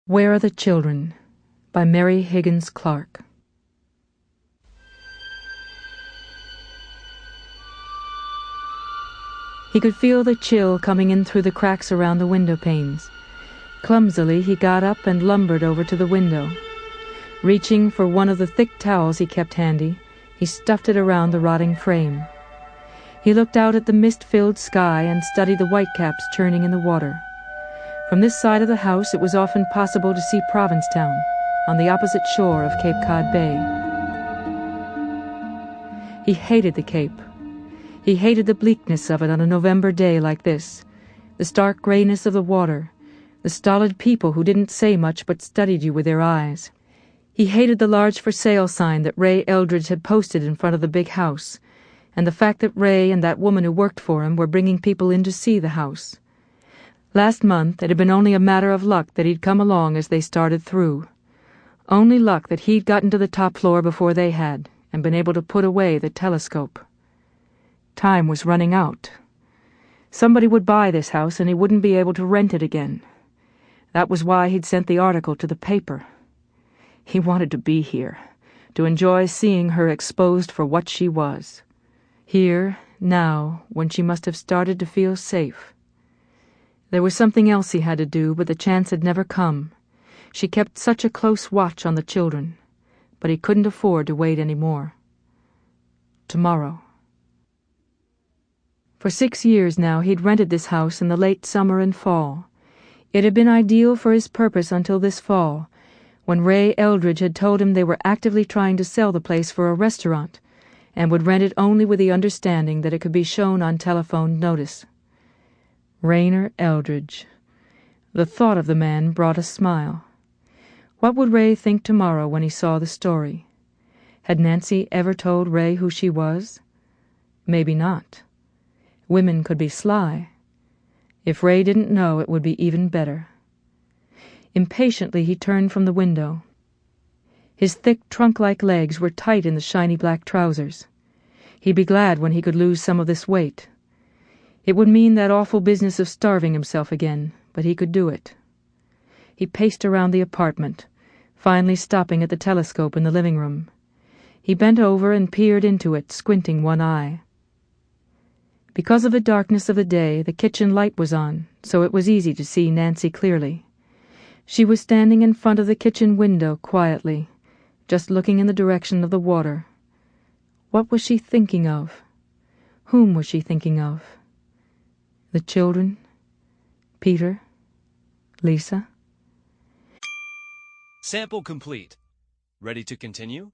Where Are the Children? By Mary Higgins Clark. He could feel the chill coming in through the cracks around the window panes. Clumsily, he got up and lumbered over to the window. Reaching for one of the thick towels he kept handy, he stuffed it around the rotting frame. He looked out at the mist-filled sky and studied the whitecaps churning in the water. From this side of the house it was often possible to see Provincetown, on the opposite shore of Cape Cod Bay. He hated the Cape. He hated the bleakness of it on a November day like this, the stark grayness of the water, the stolid people who didn't say much but studied you with their eyes. He hated the large for sale sign that Ray Eldridge had posted in front of the big house, and the fact that Ray and that woman who worked for him were bringing people in to see the house. Last month it had been only a matter of luck that he'd come along as they started through. Only luck that he'd gotten to the top floor before they had, and been able to put away the telescope. Time was running out. Somebody would buy this house and he wouldn't be able to rent it again. That was why he'd sent the article to the paper. He wanted to be here, to enjoy seeing her exposed for what she was. Here, now, when she must have started to feel safe. There was something else he had to do, but the chance had never come. She kept such a close watch on the children, but he couldn't afford to wait any more. Tomorrow. For 6 years now he'd rented this house in the late summer and fall. It had been ideal for his purpose until this fall, when Ray Eldridge had told him they were actively trying to sell the place for a restaurant, and would rent it only with the understanding that it could be shown on telephone notice. Raynor Eldridge. The thought of the man brought a smile. What would Ray think tomorrow when he saw the story? Had Nancy ever told Ray who she was? Maybe not. Women could be sly. If Ray didn't know, it would be even better. Impatiently he turned from the window. His thick trunk-like legs were tight in the shiny black trousers. He'd be glad when he could lose some of this weight. It would mean that awful business of starving himself again, but he could do it. He paced around the apartment, finally stopping at the telescope in the living room. He bent over and peered into it, squinting one eye. Because of the darkness of the day, the kitchen light was on, so it was easy to see Nancy clearly. She was standing in front of the kitchen window quietly, just looking in the direction of the water. What was she thinking of? Whom was she thinking of? The children? Peter? Lisa? Sample complete. Ready to continue?